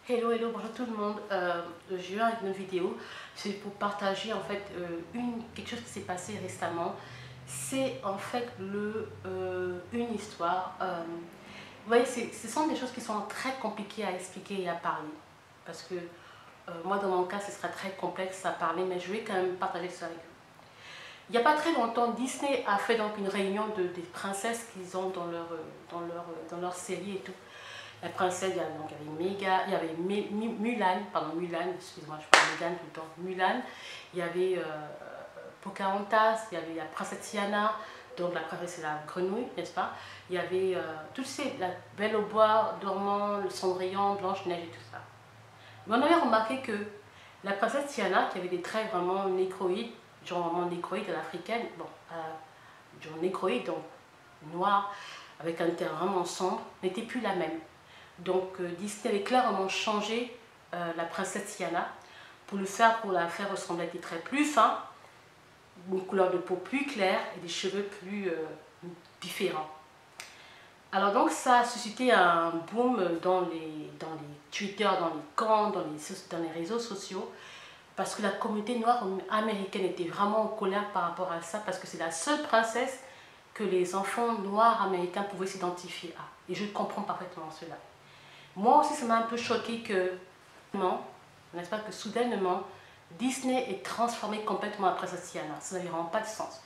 Hello, hello, bonjour tout le monde. Je viens avec une vidéo. C'est pour partager en fait quelque chose qui s'est passé récemment. C'est en fait une histoire. Vous voyez, ce sont des choses qui sont très compliquées à expliquer et à parler. Parce que moi, dans mon cas, ce sera très complexe à parler, mais je vais quand même partager ça avec vous. Il n'y a pas très longtemps, Disney a fait donc une réunion des princesses qu'ils ont dans leur série et tout. La princesse, il y avait Mulan, pardon, Mulan, excuse-moi, je parle de Megan tout le temps, Mulan, il y avait Pocahontas, il y avait la princesse Tiana, donc la princesse c'est la grenouille, n'est-ce pas? Il y avait toutes ces, la Belle au bois dormant, le Cendrillon, Blanche-Neige et tout ça. Mais on avait remarqué que la princesse Tiana, qui avait des traits vraiment négroïdes, genre vraiment négroïde à l'africaine, bon, genre négroïde, donc noir, avec un teint vraiment sombre, n'était plus la même. Donc Disney avait clairement changé la princesse Tiana pour la faire ressembler à des traits plus fins, une couleur de peau plus claire et des cheveux plus différents. Alors donc ça a suscité un boom dans les Twitter, dans les camps, dans les réseaux sociaux, parce que la communauté noire américaine était vraiment en colère par rapport à ça, parce que c'est la seule princesse que les enfants noirs américains pouvaient s'identifier à. Et je comprends parfaitement cela. Moi aussi, ça m'a un peu choqué que, n'est-ce pas, que soudainement, Disney ait transformé complètement la princesse Tiana. Ça n'avait vraiment pas de sens.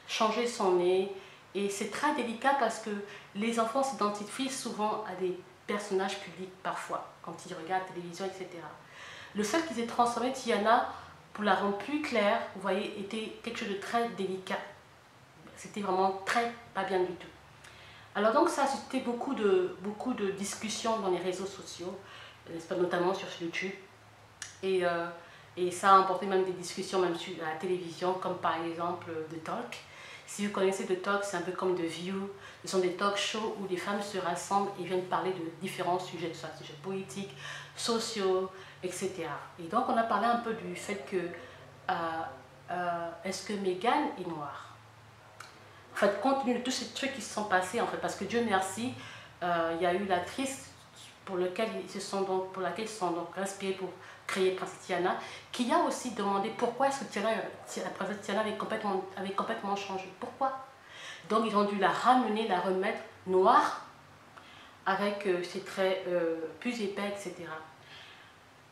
Changer son nez, et c'est très délicat parce que les enfants s'identifient souvent à des personnages publics parfois, quand ils regardent la télévision, etc. Le fait qu'ils aient transformé Tiana pour la rendre plus claire, vous voyez, était quelque chose de très délicat. C'était vraiment très pas bien du tout. Alors donc ça a suscité beaucoup de discussions dans les réseaux sociaux, notamment sur YouTube. Et ça a emporté même des discussions même sur la télévision, comme par exemple The Talk. Si vous connaissez The Talk, c'est un peu comme The View. Ce sont des talk shows où des femmes se rassemblent et viennent parler de différents sujets, soit sujets politiques, sociaux, etc. Et donc on a parlé un peu du fait que est-ce que Meghan est noire? En fait, compte tenu de tous ces trucs qui se sont passés, en fait, parce que Dieu merci, il y a eu l'actrice pour laquelle ils se sont donc inspirés pour créer Princesse Tiana, qui a aussi demandé pourquoi est-ce que la Princesse Tiana avait complètement changé. Pourquoi? Donc ils ont dû la ramener, la remettre noire, avec ses traits plus épais, etc.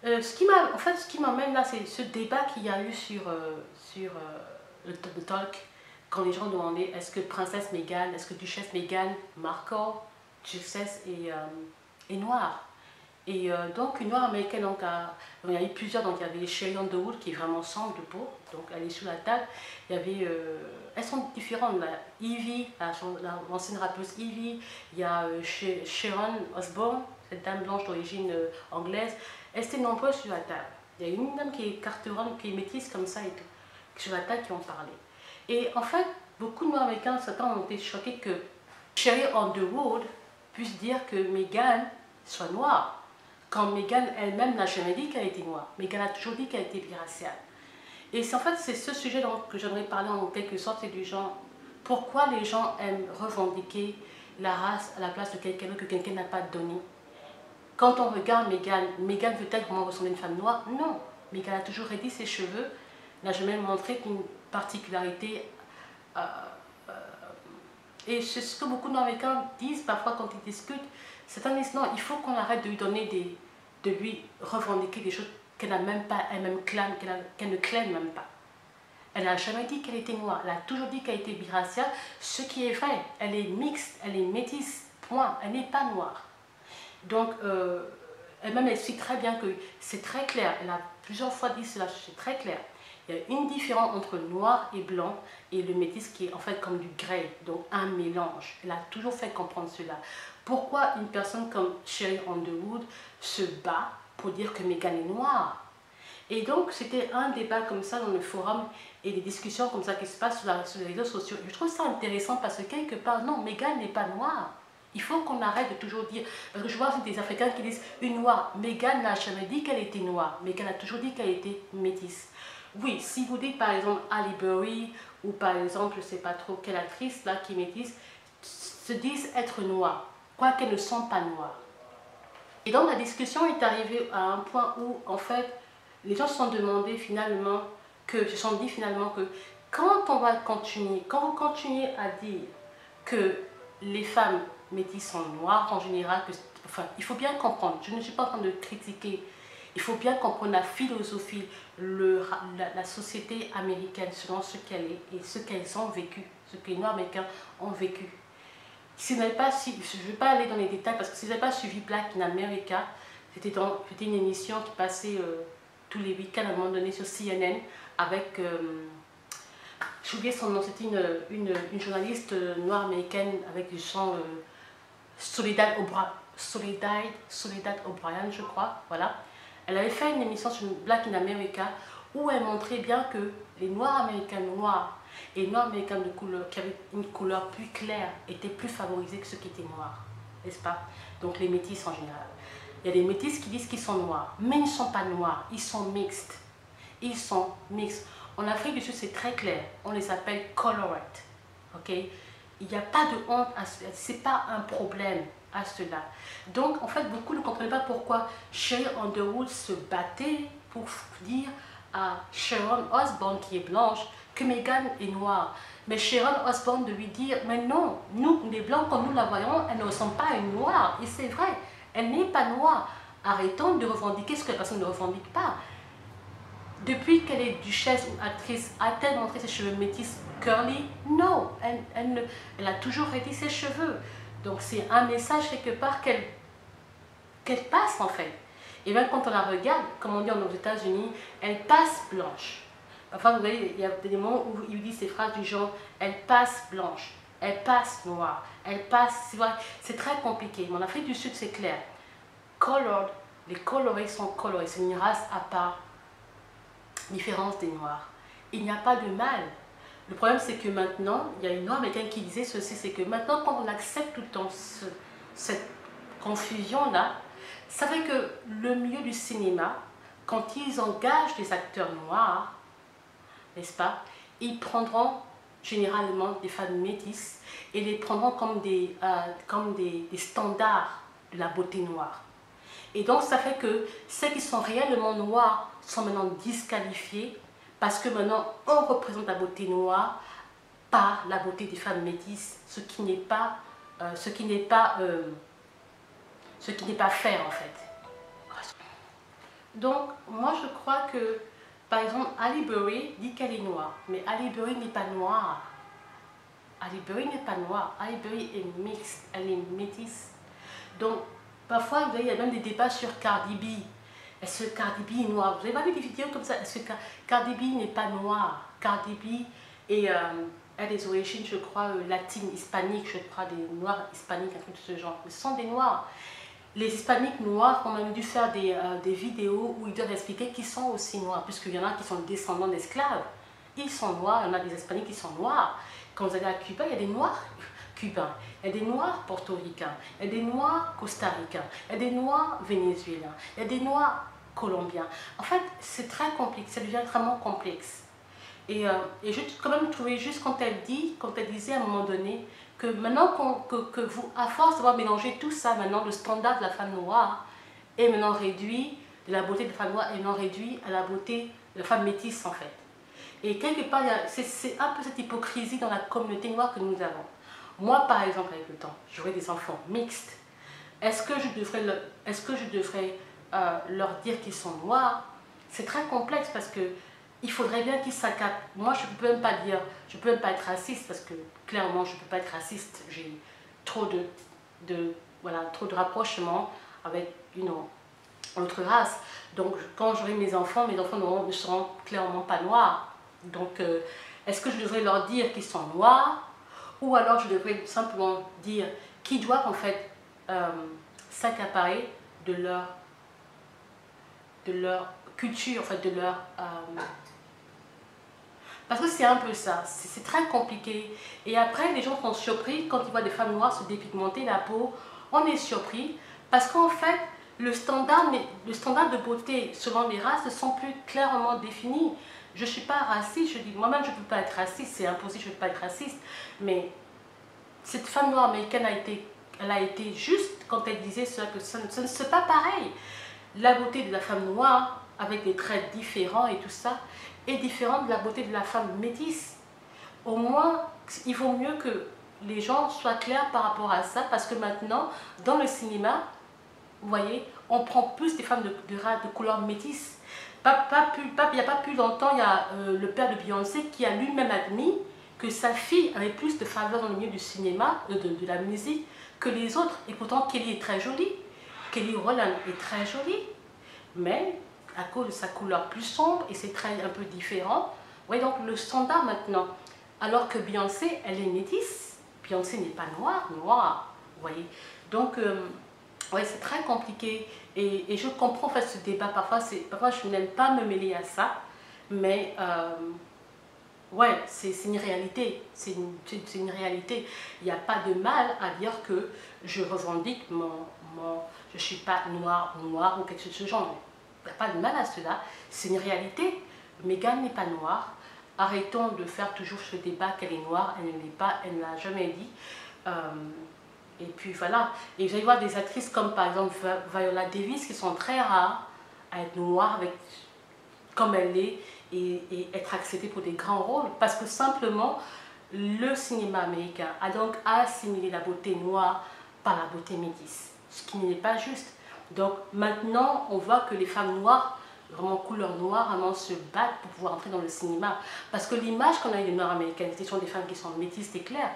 Ce qui m'amène là, c'est ce débat qu'il y a eu sur le Talk, quand les gens demandaient est-ce que Princesse Meghan, est-ce que Duchesse Meghan Markle, Duchesse est noire. Et donc une noire américaine, donc, il y a eu plusieurs, donc il y avait Sherry Underwood qui est vraiment sombre de peau, donc elle est sous la table. Il y avait, elles sont différentes, là. Evie, l'ancienne rappeuse Evie, il y a Sharon Osbourne, cette dame blanche d'origine anglaise. Elles étaient nombreuses sur la table. Il y a une dame qui est carteronne, qui est métisse comme ça et tout, sur la table qui ont parlé. Et en fait, beaucoup de Noirs américains certains ont été choqués que Sherry Underwood puisse dire que Meghan soit noire, quand Meghan elle-même n'a jamais dit qu'elle était noire. Meghan a toujours dit qu'elle était biraciale. Et en fait, c'est ce sujet que j'aimerais parler en quelque sorte, c'est du genre, pourquoi les gens aiment revendiquer la race à la place de quelqu'un que quelqu'un n'a pas donné. Quand on regarde Meghan, Meghan veut-elle vraiment ressembler à une femme noire? Non. Meghan a toujours réduit ses cheveux, n'a jamais montré qu'une particularité. Et c'est ce que beaucoup d'Américains disent parfois quand ils discutent. Certains disent non, il faut qu'on arrête de lui donner de lui revendiquer des choses qu'elle n'a même pas, elle-même clame, qu'elle ne clame même pas. Elle n'a jamais dit qu'elle était noire, elle a toujours dit qu'elle était biraciale, ce qui est vrai. Elle est mixte, elle est métisse, point, elle n'est pas noire. Donc, elle-même explique très bien que c'est très clair, elle a plusieurs fois dit cela, c'est très clair. Il y a une différence entre noir et blanc et le métis qui est en fait comme du grey, donc un mélange. Elle a toujours fait comprendre cela. Pourquoi une personne comme Sherry Underwood se bat pour dire que Meghan est noire? Et donc c'était un débat comme ça dans le forum et des discussions comme ça qui se passent sur les réseaux sociaux. Je trouve ça intéressant parce que quelque part, non, Meghan n'est pas noire. Il faut qu'on arrête de toujours dire, parce que je vois aussi des Africains qui disent une noire. Meghan n'a jamais dit qu'elle était noire, Meghan a toujours dit qu'elle était métisse. Oui, si vous dites par exemple Halle Berry ou par exemple, je ne sais pas trop quelle actrice là qui est métisse, se disent être noire, quoiqu'elles ne sont pas noires. Et donc la discussion est arrivée à un point où, en fait, les gens se sont demandé finalement se sont dit finalement que quand on va continuer, quand on continue à dire que les femmes métisses sont noires en général, enfin, il faut bien comprendre, je ne suis pas en train de critiquer, il faut bien comprendre la philosophie, la société américaine selon ce qu'elle est et ce qu'elles ont vécu, ce que les Noirs américains ont vécu. Si vous n'avez pas, je ne vais pas aller dans les détails parce que si vous n'avez pas suivi Black in America, c'était une émission qui passait tous les week-ends à un moment donné sur CNN avec, j'ai oublié son nom, c'était une journaliste noire américaine avec du son Soledad O'Brien, je crois, voilà. Elle avait fait une émission sur Black in America où elle montrait bien que les Noirs américains noirs et les Noirs américains de couleur, qui avaient une couleur plus claire, étaient plus favorisés que ceux qui étaient noirs, n'est-ce pas? Donc les métis en général. Il y a des métis qui disent qu'ils sont noirs, mais ils ne sont pas noirs, ils sont mixtes. Ils sont mixtes. En Afrique du Sud, c'est très clair, on les appelle colored, ok? Il n'y a pas de honte, c'est pas un problème à cela. Donc, en fait, beaucoup ne comprenaient pas pourquoi Sherry Underwood se battait pour dire à Sharon Osbourne, qui est blanche, que Meghan est noire. Mais Sharon Osbourne de lui dire, mais non, nous, les blancs, comme nous la voyons, elle ne ressemble pas à une noire. Et c'est vrai, elle n'est pas noire. Arrêtons de revendiquer ce que la personne ne revendique pas. Depuis qu'elle est duchesse ou actrice, a-t-elle montré ses cheveux métis curly? Non, elle a toujours réduit ses cheveux. Donc c'est un message quelque part qu'elle passe en fait. Et même quand on la regarde, comme on dit aux États-Unis, elle passe blanche. Enfin, vous voyez, il y a des moments où il dit ces phrases du genre, elle passe blanche, elle passe noire, elle passe, c'est vrai, c'est très compliqué. Mais en Afrique du Sud, c'est clair. Colored, les colorés sont colorés, c'est une race à part, différence des noirs. Il n'y a pas de mal. Le problème, c'est que maintenant, il y a une Noire américaine qui disait ceci, c'est que maintenant, quand on accepte tout le temps cette confusion-là, ça fait que le milieu du cinéma, quand ils engagent des acteurs noirs, n'est-ce pas, ils prendront généralement des femmes métisses et les prendront comme des standards de la beauté noire. Et donc, ça fait que ceux qui sont réellement noirs sont maintenant disqualifiés parce que maintenant, on représente la beauté noire par la beauté des femmes métisses, ce qui n'est pas faire en fait. Donc, moi je crois que, par exemple, Halle Berry dit qu'elle est noire, mais Halle Berry n'est pas noire. Halle Berry n'est pas noire, Halle Berry est mixte, elle est métisse. Donc, parfois, il y a même des débats sur Cardi B. Est-ce que Cardi B est noire? Vous avez pas vu des vidéos comme ça? Est-ce que Cardi B n'est pas noire? Cardi B est, a des origines, je crois, latines, hispaniques, je crois, des noirs hispaniques, un truc de ce genre. Mais ce sont des noirs. Les hispaniques noirs ont même dû faire des vidéos où ils doivent expliquer qu'ils sont aussi noirs, puisqu'il y en a qui sont descendants d'esclaves. Ils sont noirs, il y en a des hispaniques qui sont noirs. Quand vous allez à Cuba, il y a des noirs cubains, il y a des noirs portoricains, il y a des noirs costaricains, il y a des noirs vénézuéliens, il y a des noirs colombiens. En fait, c'est très complexe, ça devient extrêmement complexe. Et je quand même trouvais juste quand elle disait à un moment donné que maintenant que vous, à force d'avoir mélangé tout ça, maintenant le standard de la femme noire est maintenant réduit, de la beauté de la femme noire est maintenant réduit à la beauté de la femme métisse en fait. Et quelque part, c'est un peu cette hypocrisie dans la communauté noire que nous avons. Moi par exemple, avec le temps, j'aurai des enfants mixtes. Est-ce que je devrais leur dire qu'ils sont noirs? C'est très complexe parce que il faudrait bien qu'ils s'accapent. Moi, je ne peux même pas dire, je peux même pas être raciste parce que clairement, je ne peux pas être raciste. J'ai trop trop de rapprochement avec une autre race. Donc, quand j'aurai mes enfants ne seront clairement pas noirs. Donc, est-ce que je devrais leur dire qu'ils sont noirs ou alors je devrais simplement dire qu'ils doivent en fait s'accaparer de leur culture, en fait, de leur... Parce que c'est un peu ça, c'est très compliqué. Et après, les gens sont surpris quand ils voient des femmes noires se dépigmenter la peau. On est surpris parce qu'en fait, le standard de beauté selon les races ne sont plus clairement définis. Je ne suis pas raciste, je dis moi-même je ne peux pas être raciste, c'est impossible, je ne peux pas être raciste. Mais cette femme noire américaine a été elle a été juste quand elle disait ça, que ça ne c'est pas pareil. La beauté de la femme noire, avec des traits différents et tout ça, est différente de la beauté de la femme métisse. Au moins, il vaut mieux que les gens soient clairs par rapport à ça, parce que maintenant, dans le cinéma, vous voyez, on prend plus des femmes de couleur métisse. Il n'y a pas plus longtemps, il y a le père de Beyoncé qui a lui-même admis que sa fille avait plus de faveur dans le milieu du cinéma, de la musique, que les autres. Et pourtant, Kelly est très jolie. Kelly Rowland est très jolie. Mais à cause de sa couleur plus sombre et ses traits un peu différents, vous voyez donc le standard maintenant. Alors que Beyoncé, elle est métisse. Beyoncé n'est pas noire, vous voyez. Donc, ouais, c'est très compliqué. Et je comprends en fait ce débat. Parfois je n'aime pas me mêler à ça. Mais, ouais, c'est une réalité. C'est une réalité. Il n'y a pas de mal à dire que je revendique je ne suis pas noire ou quelque chose de ce genre. Il n'y a pas de mal à cela. C'est une réalité. Meghan n'est pas noire. Arrêtons de faire toujours ce débat qu'elle est noire. Elle ne l'est pas. Elle ne l'a jamais dit. Et puis voilà. Et vous allez voir des actrices comme par exemple Viola Davis qui sont très rares à être noires comme elle est et être acceptée pour des grands rôles. Parce que simplement, le cinéma américain a donc assimilé la beauté noire par la beauté métisse. Ce qui n'est pas juste. Donc maintenant, on voit que les femmes noires, vraiment couleur noire, vraiment se battent pour pouvoir entrer dans le cinéma. Parce que l'image qu'on a eu des noirs américaines, ce sont des femmes qui sont métisses, c'est clair.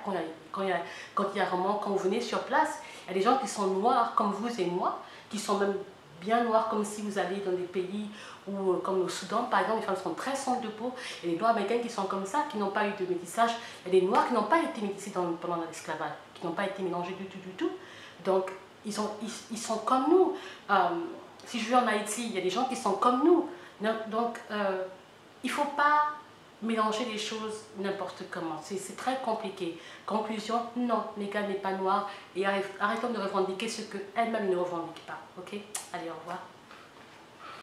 Quand vous venez sur place, il y a des gens qui sont noirs comme vous et moi, qui sont même bien noirs, comme si vous allez dans des pays où, comme au Soudan par exemple, les femmes sont très sombres de peau. Il y a des noirs américaines qui sont comme ça, qui n'ont pas eu de métissage. Il y a des noirs qui n'ont pas été métissés pendant l'esclavage, qui n'ont pas été mélangés du tout. Donc, ils sont comme nous. Si je vais en Haïti, il y a des gens qui sont comme nous. Donc, il ne faut pas mélanger les choses n'importe comment. C'est très compliqué. Conclusion, non, Meghan n'est pas noire. Et arrêtons de revendiquer ce qu'elle-même ne revendique pas. Ok? Allez, au revoir.